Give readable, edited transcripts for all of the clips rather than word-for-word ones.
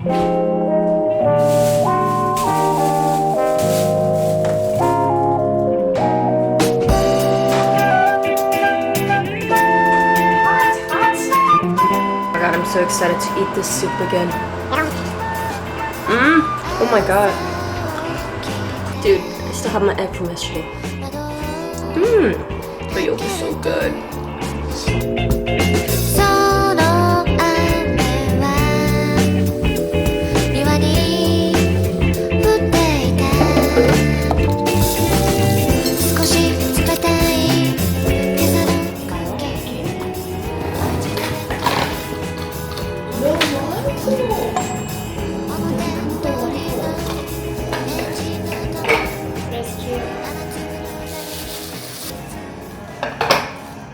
Oh my god, I'm so excited to eat this soup again. Oh my god. Dude, I still have my egg from yesterday. The yolk is so good.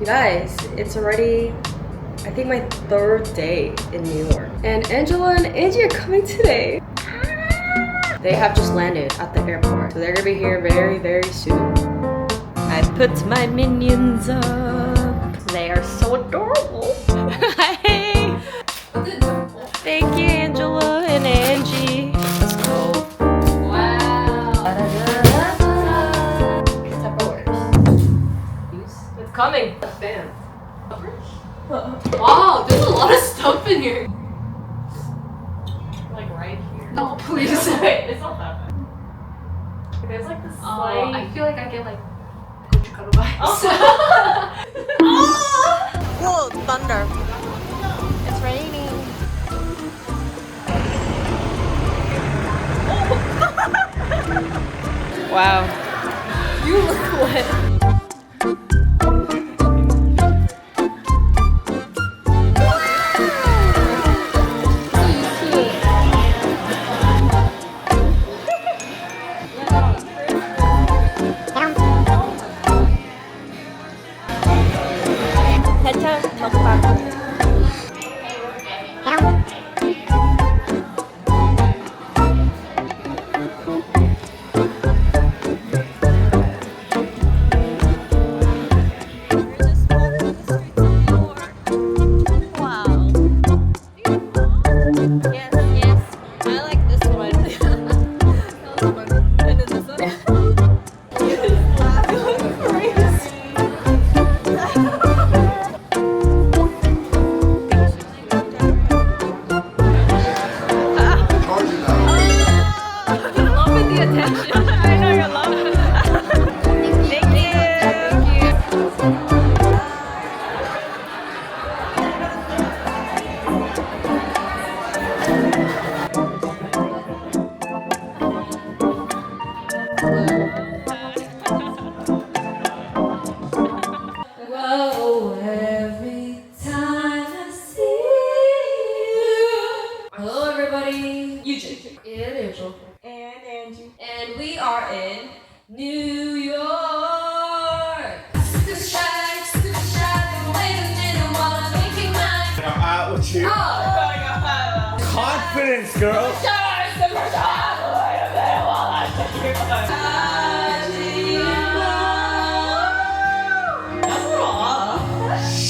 You guys, it's already, I think, my 3rd day in New York. And Angela and Angie are coming today. They have just landed at the airport, so they're gonna be here very, very soon. I put my minions up. They are so adorable. Hey! Thank you, Angela and Angie. Let's go. Wow. It's coming. A fan. Wow, there's a lot of stuff in here. Like right here. No, please. Wait, it's not that bad. There's like this slight... I feel like I get like Gucci cuddle vibes. Whoa, thunder. It's raining. Wow. You look wet. And Angie. And we are in New York. I'm out with you. Confidence, girl.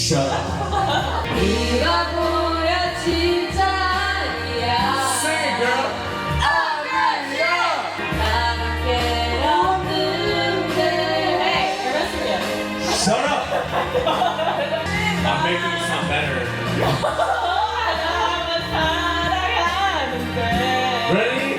Shut up. Sing it, girl. Shut up. I'm making it sound better. Ready?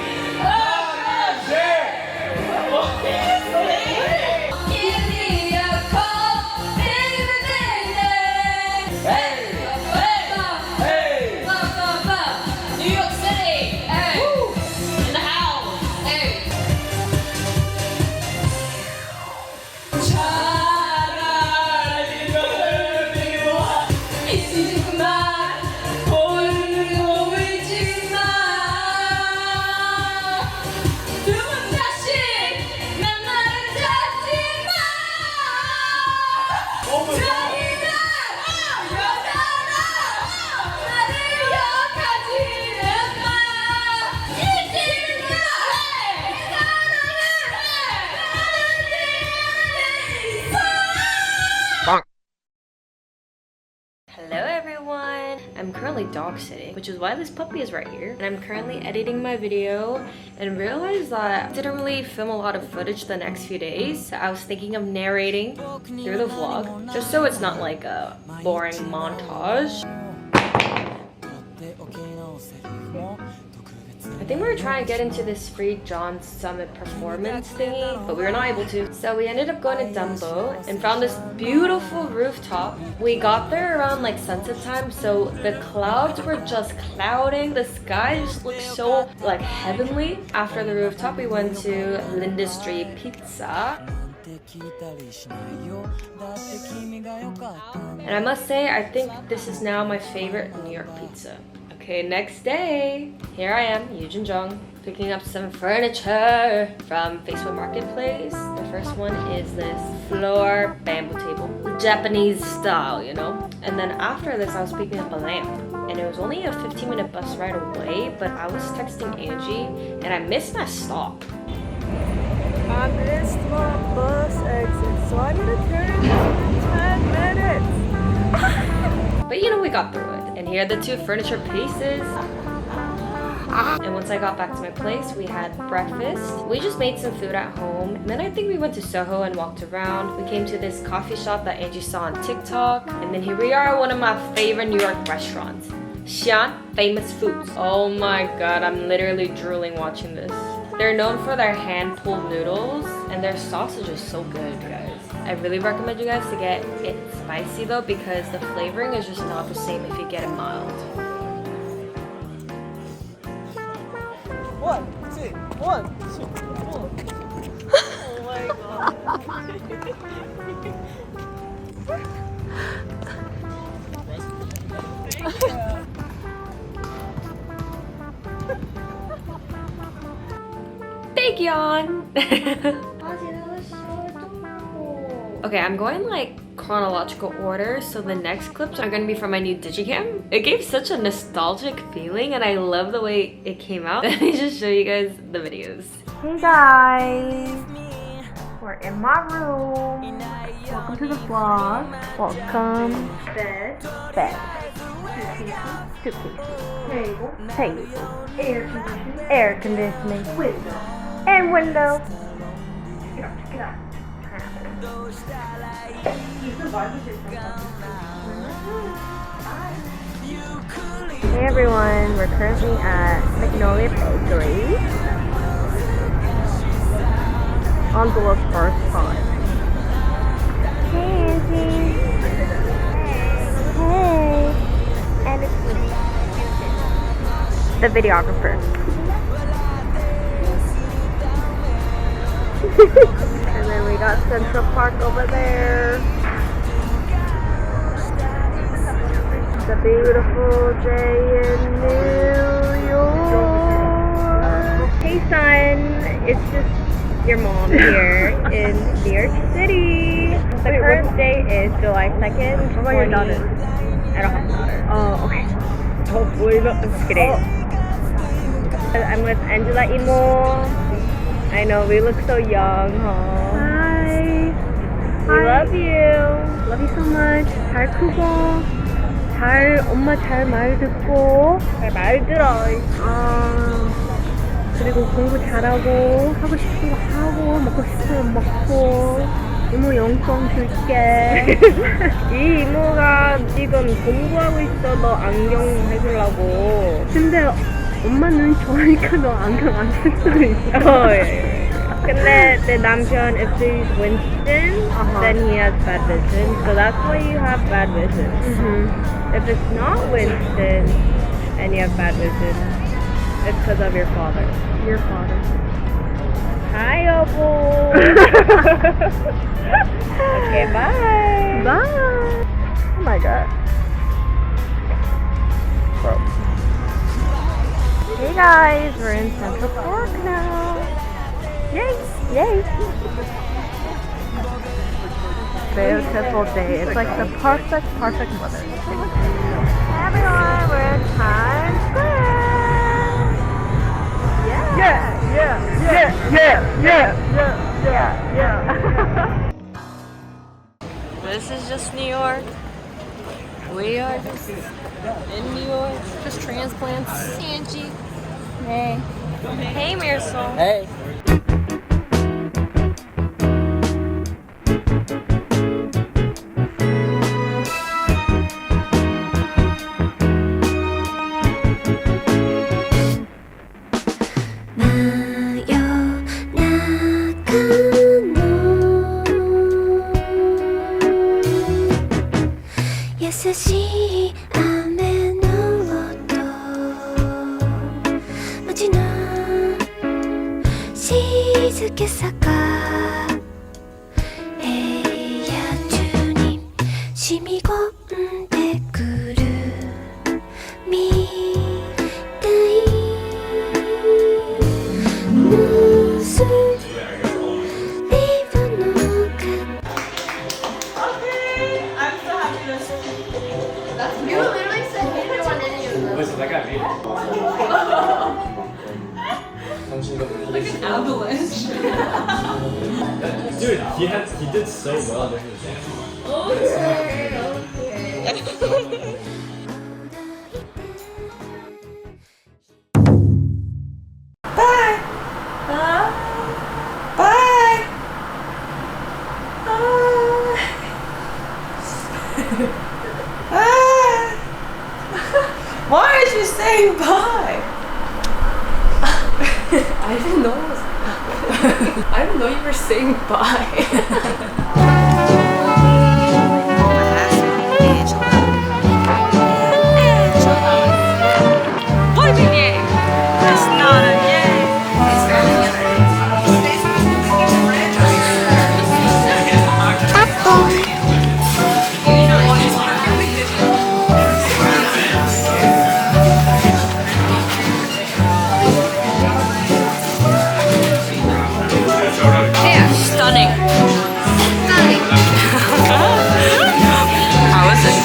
today, which is why this puppy is right here. And I'm currently editing my video and realized that I didn't really film a lot of footage the next few days. So I was thinking of narrating through the vlog, just so it's not like a boring montage. I think we were trying to get into this free John Summit performance thingy, but we were not able to. So we ended up going to Dumbo and found this beautiful rooftop. We got there around like sunset time, so the clouds were just clouding. The sky just looked so like heavenly. After the rooftop, we went to Lindustry Pizza. And I must say, I think this is now my favorite New York pizza. Okay, next day, here I am, Yujin Jung, picking up some furniture from Facebook Marketplace. The first one is this floor bamboo table, Japanese style, you know? And then after this, I was picking up a lamp. And it was only a 15-minute bus ride away, but I was texting Angie, and I missed my stop. I missed my bus exit, so I need to turn in 10 minutes. But you know, we got through it. And here are the two furniture pieces. And once I got back to my place, we had breakfast. We just made some food at home. And then I think we went to Soho and walked around. We came to this coffee shop that Angie saw on TikTok. And then here we are at one of my favorite New York restaurants, Xi'an Famous Foods. Oh my god, I'm literally drooling watching this. They're known for their hand-pulled noodles, and their sausage is so good, guys. I really recommend you guys to get it spicy though, because the flavoring is just not the same if you get it mild. 1, 2, 1, 2, 1. Oh my god. Baekyeon! Okay, I'm going like chronological order, so the next clips are gonna be from my new digicam. It gave such a nostalgic feeling and I love the way it came out. Let me just show you guys the videos. Hey guys, we're in my room. Welcome to the vlog. Welcome. Bed. Suitcases. Table. Air conditioning. Window. And window. Check it out. Hey everyone, we're currently at Magnolia Bakery on the first time. Hey Angie. Hey. And it's me, the videographer. And then we got Central Park over there. The beautiful day in New York. Hey son, it's just your mom here in New York City. The current date is July 2nd. How about your daughter? I don't have a daughter. Oh, okay. Oh, I'm just kidding. I'm with Angela Imo. I know, we look so young, huh? Hi. We love you. Love you so much. 잘 크고, 엄마 잘 말 듣고, 잘 말 들어. 그리고 공부 잘하고, 하고 싶은 거 하고, 먹고 싶은 거 먹고. 이모 용돈 줄게. 이 이모가 지금 공부하고 있어. 너 안경 해주려고. 근데 엄마 눈 좋아하니까 너 안경 안 쓸 수도 있어. 예. 근데 내 남편, if he's Winston, then he has bad vision. So that's why you have bad vision. If it's not Winston and you have bad vision, it's because of your father. Your father. Hi, 여보. Okay, bye. Bye. Oh my god. Bro. Hey guys, we're in Central Park now. Yay! Yay! Beautiful day. It's like the perfect weather. Hey everyone, we're in Times Square. Yeah. This is just New York. We are just in New York. Just transplants. Angie. Hey. Hey, Marisol. Hey. You literally said you didn't want any of them. Listen, that got me. Like an avalanche. Dude, he did so well during the dance. Why aren't you saying bye? I didn't know it was I didn't know you were saying bye. What is it? It's not a yay. Stunning. How is it?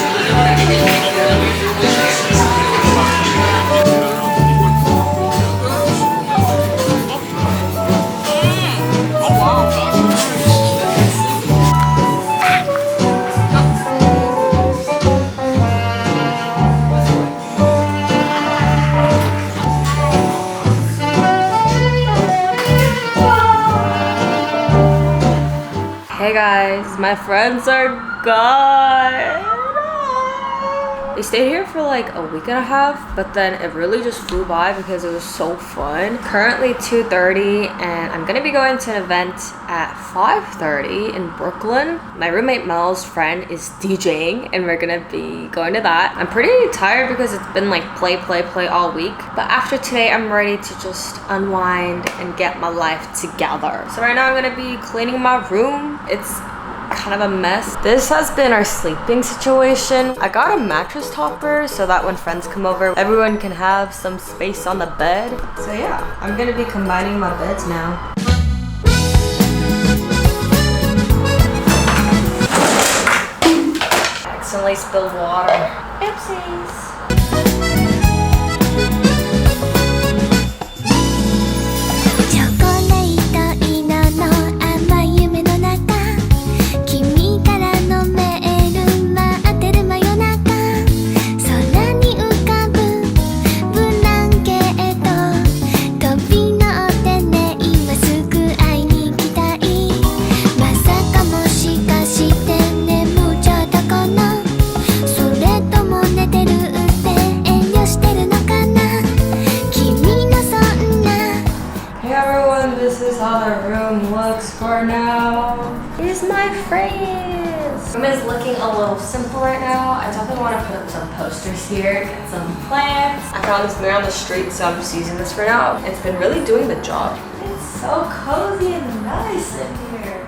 Oh wow. Hey guys, my friends are gone. We stayed here for like a week and a half, but then it really just flew by because it was so fun. Currently 2:30 and I'm gonna be going to an event at 5:30 in Brooklyn. My roommate Mel's friend is DJing and we're gonna be going to that. I'm pretty tired because it's been like play all week. But after today, I'm ready to just unwind and get my life together. So right now I'm gonna be cleaning my room. It's kind of a mess. This has been our sleeping situation. I got a mattress topper so that when friends come over, everyone can have some space on the bed. So yeah, I'm gonna be combining my beds now. Accidentally spilled water. Oopsies. This is how the room looks for now. Here's my friends. Room is looking a little simple right now. I definitely want to put up some posters here, get some plants. I found this mirror on the street, so I'm just using this for now. It's been really doing the job. It's so cozy and nice in here.